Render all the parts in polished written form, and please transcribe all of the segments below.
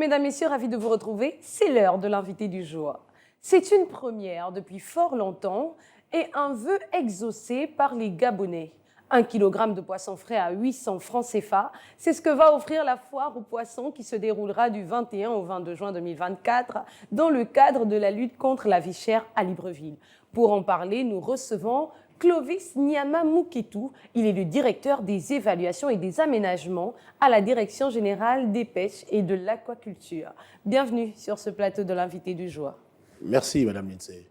Mesdames, Messieurs, ravi de vous retrouver. C'est l'heure de l'invité du jour. C'est une première depuis fort longtemps et un vœu exaucé par les Gabonais. 1 kg de poisson frais à 800 francs CFA, c'est ce que va offrir la foire aux poissons qui se déroulera du 21 au 22 juin 2024 dans le cadre de la lutte contre la vie chère à Libreville. Pour en parler, nous recevons Clovis Nyama Mouketou. Il est le directeur des évaluations et des aménagements à la Direction générale des pêches et de l'aquaculture. Bienvenue sur ce plateau de l'invité du jour. Merci, Madame Lindsay.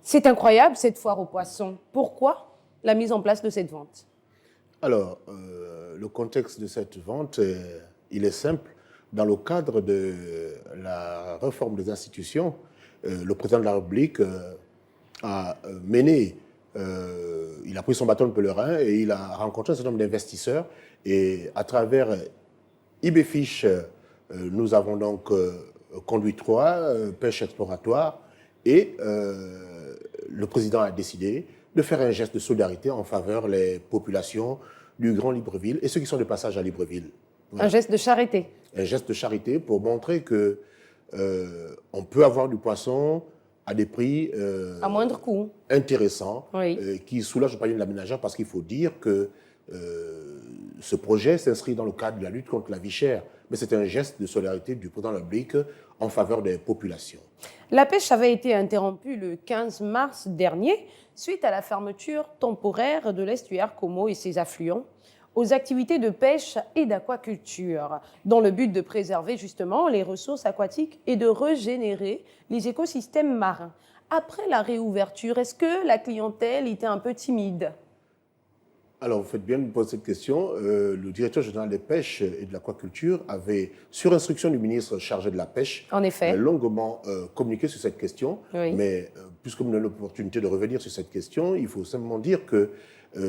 C'est incroyable cette foire aux poissons. Pourquoi la mise en place de cette vente? Alors, le contexte de cette vente, il est simple. Dans le cadre de la réforme des institutions, le président de la République a mené, il a pris son bâton de pèlerin et il a rencontré un certain nombre d'investisseurs. Et à travers IBFISH, nous avons donc conduit 3 pêches exploratoires et le président a décidé de faire un geste de solidarité en faveur des populations du Grand Libreville et ceux qui sont de passage à Libreville. Voilà. Un geste de charité. Un geste de charité pour montrer que on peut avoir du poisson à des prix à moindre coût, intéressants, oui. Qui soulagent le panier de l'aménageur, parce qu'il faut dire que ce projet s'inscrit dans le cadre de la lutte contre la vie chère, mais c'est un geste de solidarité du président de la République en faveur des populations. La pêche avait été interrompue le 15 mars dernier suite à la fermeture temporaire de l'estuaire Como et ses affluents aux activités de pêche et d'aquaculture, dans le but de préserver justement les ressources aquatiques et de régénérer les écosystèmes marins. Après la réouverture, est-ce que la clientèle était un peu timide? Alors, vous faites bien de me poser cette question. Le directeur général des pêches et de l'aquaculture avait, sur instruction du ministre chargé de la pêche, en effet, longuement communiqué sur cette question. Oui. Mais puisque nous avons l'opportunité de revenir sur cette question, il faut simplement dire que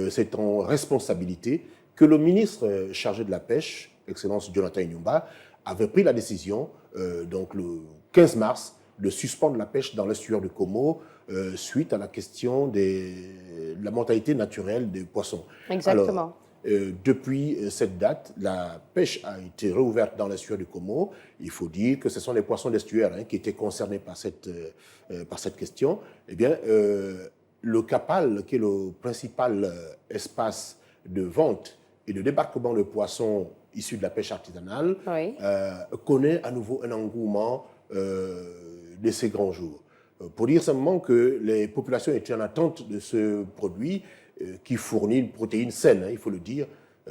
c'est en responsabilité que le ministre chargé de la pêche, Excellence Jonathan Inyumba, avait pris la décision, donc le 15 mars, de suspendre la pêche dans l'estuaire de Como suite à la question de la mortalité naturelle des poissons. Exactement. Alors, depuis cette date, la pêche a été réouverte dans l'estuaire du Como. Il faut dire que ce sont les poissons d'estuaire qui étaient concernés par cette question. Eh bien, le CAPAL, qui est le principal espace de vente et de débarquement de poissons issus de la pêche artisanale, Oui. Connaît à nouveau un engouement de ces grands jours. Pour dire simplement que les populations étaient en attente de ce produit qui fournit une protéine saine, il faut le dire,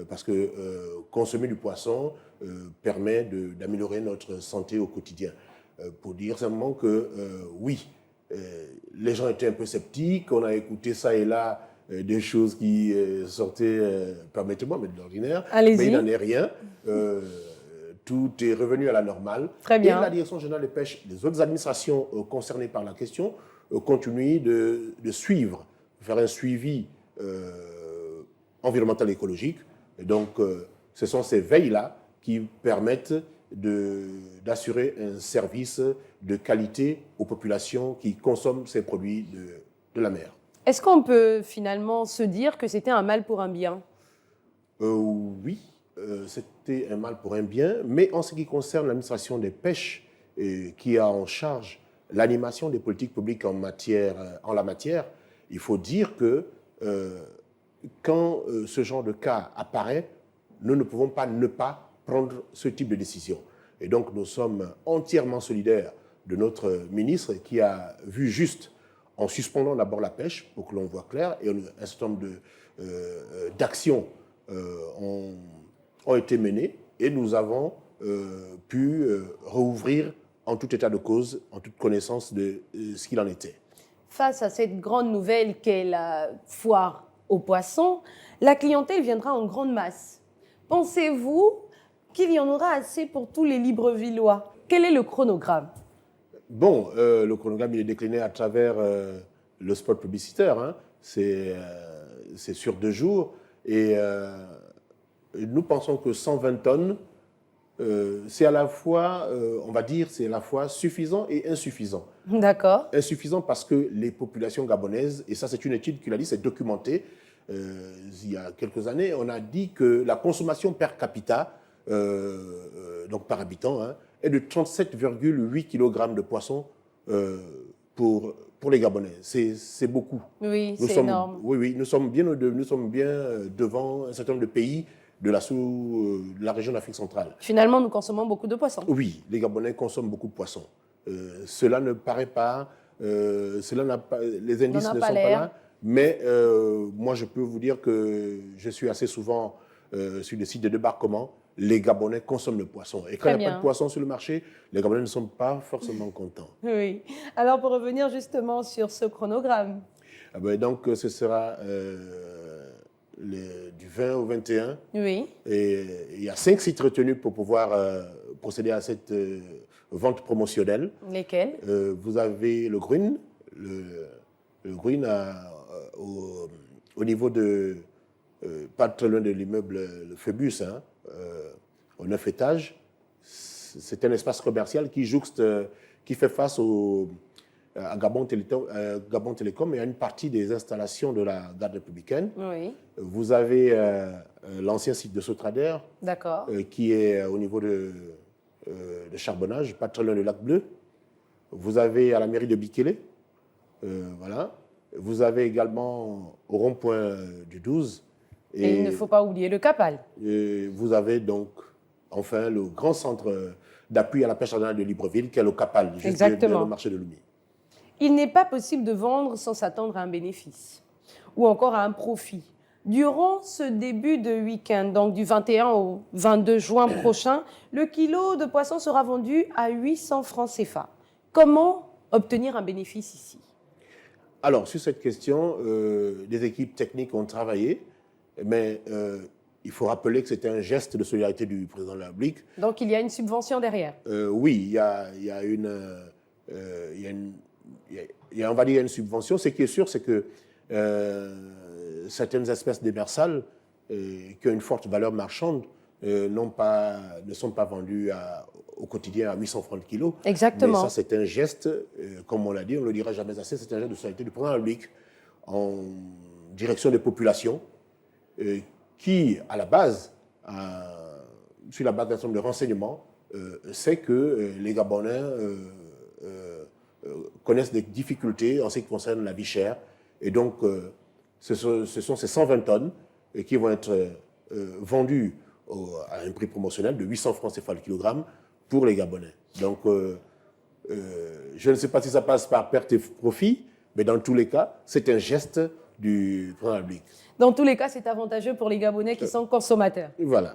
parce que consommer du poisson permet d'améliorer notre santé au quotidien. Pour dire simplement que oui, les gens étaient un peu sceptiques, on a écouté ça et là des choses qui sortaient, permettez-moi, mais de l'ordinaire, mais il n'en est rien. Tout est revenu à la normale. Très bien. Et la Direction générale des pêches, les autres administrations concernées par la question, continuent de suivre, faire un suivi environnemental et écologique. Et donc, ce sont ces veilles-là qui permettent d'assurer un service de qualité aux populations qui consomment ces produits de la mer. Est-ce qu'on peut finalement se dire que c'était un mal pour un bien? Oui. C'était un mal pour un bien, mais en ce qui concerne l'administration des pêches, qui a en charge l'animation des politiques publiques en la matière, il faut dire que quand ce genre de cas apparaît, nous ne pouvons pas ne pas prendre ce type de décision. Et donc nous sommes entièrement solidaires de notre ministre qui a vu juste en suspendant d'abord la pêche, pour que l'on voit clair, et un certain nombre d'actions ont été menées et nous avons pu rouvrir en tout état de cause, en toute connaissance de ce qu'il en était. Face à cette grande nouvelle qu'est la foire aux poissons, la clientèle viendra en grande masse. Pensez-vous qu'il y en aura assez pour tous les Librevillois? Quel est le chronogramme? Bon, le chronogramme il est décliné à travers le spot publicitaire. C'est sur 2 jours et nous pensons que 120 tonnes, c'est à la fois, on va dire, c'est à la fois suffisant et insuffisant. D'accord. Insuffisant parce que les populations gabonaises, et ça c'est une étude qui l'a dit, c'est documenté, il y a quelques années, on a dit que la consommation per capita donc par habitant, hein, est de 37,8 kg de poisson pour les Gabonais. C'est beaucoup. Oui, c'est énorme. Oui, oui, nous sommes bien devant un certain nombre de pays de la région d'Afrique centrale. Finalement, nous consommons beaucoup de poissons. Oui, les Gabonais consomment beaucoup de poissons. Cela ne paraît pas, les indices ne sont pas là, mais moi je peux vous dire que je suis assez souvent sur des sites de débarquement. Les Gabonais consomment le poisson. Et quand il n'y a pas de poisson sur le marché, les Gabonais ne sont pas forcément contents. Oui. Alors, pour revenir justement sur ce chronogramme. Donc, ce sera du 20 au 21. Oui. Et il y a 5 sites retenus pour pouvoir procéder à cette vente promotionnelle. Lesquels? Vous avez le Grune. Le Grune au niveau de... pas très loin de l'immeuble le Phébus, hein, au 9 étages. C'est un espace commercial qui fait face à Gabon Télécom et à une partie des installations de la garde républicaine. Oui. Vous avez l'ancien site de Sotrader, qui est au niveau de Charbonnage, pas très loin du lac Bleu. Vous avez à la mairie de Bikélé, voilà. Vous avez également au rond-point du 12. Et il ne faut pas oublier le Capal. Vous avez donc enfin le grand centre d'appui à la pêche artisanale de Libreville, qui est le Capal, juste derrière le marché de Lomé. Il n'est pas possible de vendre sans s'attendre à un bénéfice ou encore à un profit. Durant ce début de week-end, donc du 21 au 22 juin prochain, le kilo de poisson sera vendu à 800 francs CFA. Comment obtenir un bénéfice ici? Alors, sur cette question, des équipes techniques ont travaillé, mais il faut rappeler que c'était un geste de solidarité du président de la République. Donc, il y a une subvention derrière? Oui, il y a on va dire une subvention. Ce qui est sûr, c'est que certaines espèces démersales qui ont une forte valeur marchande ne sont pas vendues au quotidien à 800 francs le kilo. Exactement. Mais ça, c'est un geste, comme on l'a dit, on ne le dira jamais assez, c'est un geste de solidarité du président de la République en direction des populations qui, à la base, sur la base d'un certain nombre de renseignements, sait que les Gabonais connaissent des difficultés en ce qui concerne la vie chère. Et donc, ce sont ces 120 tonnes qui vont être vendues à un prix promotionnel de 800 francs CFA le kilogramme pour les Gabonais. Donc, je ne sais pas si ça passe par perte et profit, mais dans tous les cas, c'est un geste du président de la République. Dans tous les cas, c'est avantageux pour les Gabonais qui sont consommateurs. Voilà.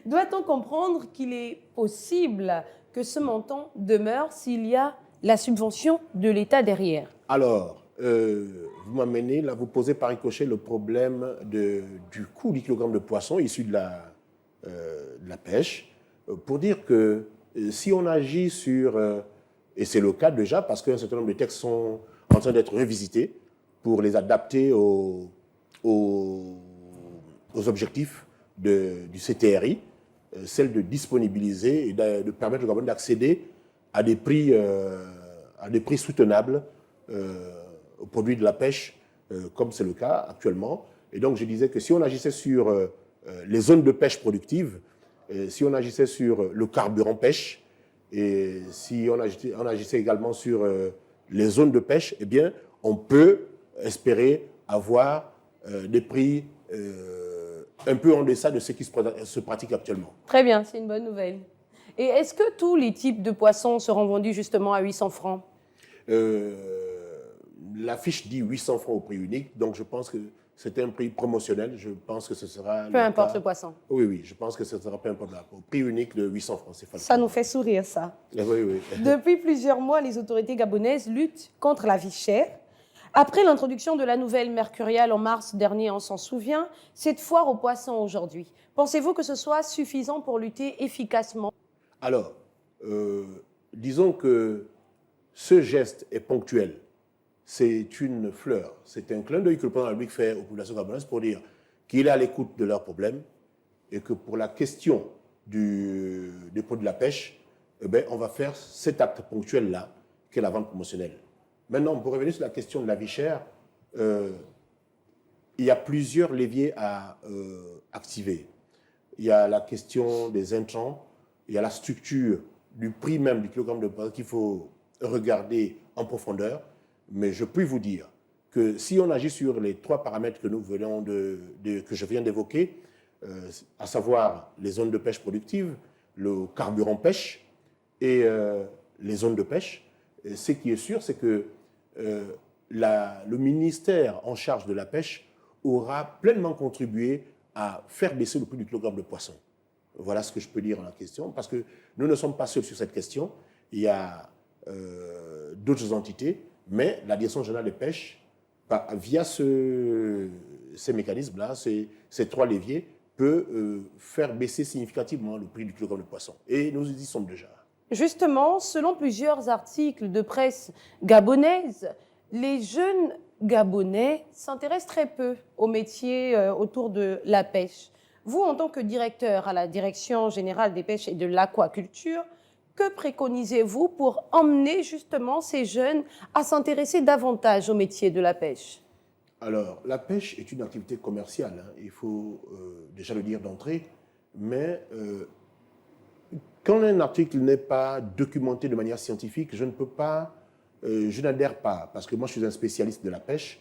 Doit-on comprendre qu'il est possible que ce montant demeure s'il y a la subvention de l'État derrière? Alors, vous m'amenez, là, vous posez par ricochet le problème du coût du kilogramme de poisson issu de la pêche, pour dire que si on agit sur, et c'est le cas déjà, parce qu'un certain nombre de textes sont en train d'être revisités pour les adapter aux objectifs du CTRI, celle de disponibiliser et de permettre au Gabon d'accéder à des prix soutenables aux produits de la pêche, comme c'est le cas actuellement. Et donc, je disais que si on agissait sur les zones de pêche productives, si on agissait sur le carburant pêche, et si on agissait également sur les zones de pêche, eh bien, on peut espérer avoir des prix un peu en deçà de ce qui se pratique actuellement. Très bien, c'est une bonne nouvelle. Et est-ce que tous les types de poissons seront vendus justement à 800 francs? La fiche dit 800 francs au prix unique, donc je pense que c'est un prix promotionnel. Je pense que ce sera... Peu importe le poisson. Oui, oui, je pense que ce sera peu importe au prix unique de 800 francs. Ça nous fait sourire, ça. Oui, oui. Depuis plusieurs mois, les autorités gabonaises luttent contre la vie chère. Après l'introduction de la nouvelle mercuriale en mars dernier, on s'en souvient, cette foire aux poissons aujourd'hui, pensez-vous que ce soit suffisant pour lutter efficacement? Alors, disons que ce geste est ponctuel. C'est une fleur, c'est un clin d'œil que le président de la République fait aux populations gabonaises pour dire qu'il est à l'écoute de leurs problèmes et que pour la question des produits de la pêche, eh bien, on va faire cet acte ponctuel-là, qui est la vente promotionnelle. Maintenant, pour revenir sur la question de la vie chère, il y a plusieurs leviers à activer. il y a la question des intrants, il y a la structure du prix même du kilogramme de poisson qu'il faut regarder en profondeur. Mais je puis vous dire que si on agit sur les 3 paramètres que que je viens d'évoquer, à savoir les zones de pêche productives, le carburant pêche et les zones de pêche, ce qui est sûr, c'est que le ministère en charge de la pêche aura pleinement contribué à faire baisser le prix du kilogramme de poisson. Voilà ce que je peux dire en la question, parce que nous ne sommes pas seuls sur cette question. Il y a d'autres entités, mais la Direction générale des pêches, via ces mécanismes-là, ces 3 leviers, peut faire baisser significativement le prix du kilogramme de poisson. Et nous y sommes déjà. Justement, selon plusieurs articles de presse gabonaise, les jeunes Gabonais s'intéressent très peu au métier autour de la pêche. Vous, en tant que directeur à la Direction générale des pêches et de l'aquaculture, que préconisez-vous pour emmener justement ces jeunes à s'intéresser davantage au métier de la pêche? Alors, la pêche est une activité commerciale, hein, il faut déjà le dire d'entrée, mais quand un article n'est pas documenté de manière scientifique, je n'adhère pas, parce que moi je suis un spécialiste de la pêche,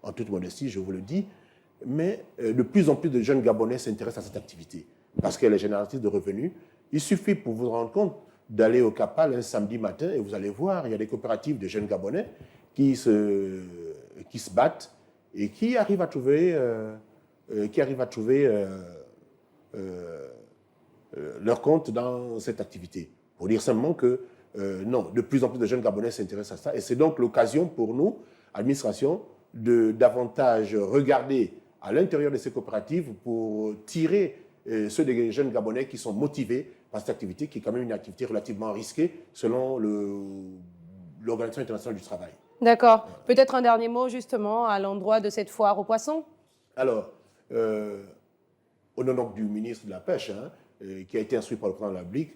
en toute modestie, je vous le dis, mais de plus en plus de jeunes Gabonais s'intéressent à cette activité, parce qu'elle est génératrice de revenus. Il suffit pour vous rendre compte d'aller au Capal un samedi matin et vous allez voir, il y a des coopératives de jeunes Gabonais qui se battent et qui arrivent à trouver, leur compte dans cette activité. Pour dire simplement que non, de plus en plus de jeunes Gabonais s'intéressent à ça et c'est donc l'occasion pour nous, administration, de davantage regarder à l'intérieur de ces coopératives pour tirer ceux des jeunes Gabonais qui sont motivés par cette activité qui est quand même une activité relativement risquée selon l'Organisation internationale du travail. D'accord. Peut-être un dernier mot justement à l'endroit de cette foire aux poissons? Alors, au nom donc du ministre de la Pêche, hein, qui a été instruit par le président de la République,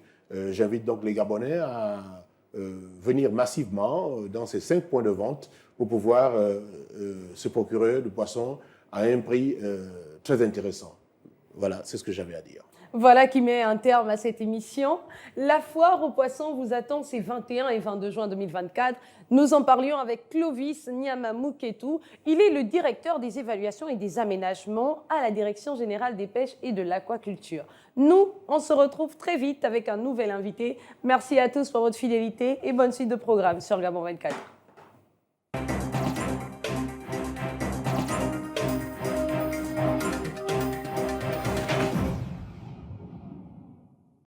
j'invite donc les Gabonais à venir massivement dans ces 5 points de vente pour pouvoir se procurer du poisson à un prix très intéressant. Voilà, c'est ce que j'avais à dire. Voilà qui met un terme à cette émission. La foire aux poissons vous attend ces 21 et 22 juin 2024. Nous en parlions avec Clovis Nyamamouketou. Il est le directeur des évaluations et des aménagements à la Direction générale des pêches et de l'aquaculture. Nous, on se retrouve très vite avec un nouvel invité. Merci à tous pour votre fidélité et bonne suite de programme sur Gabon 24.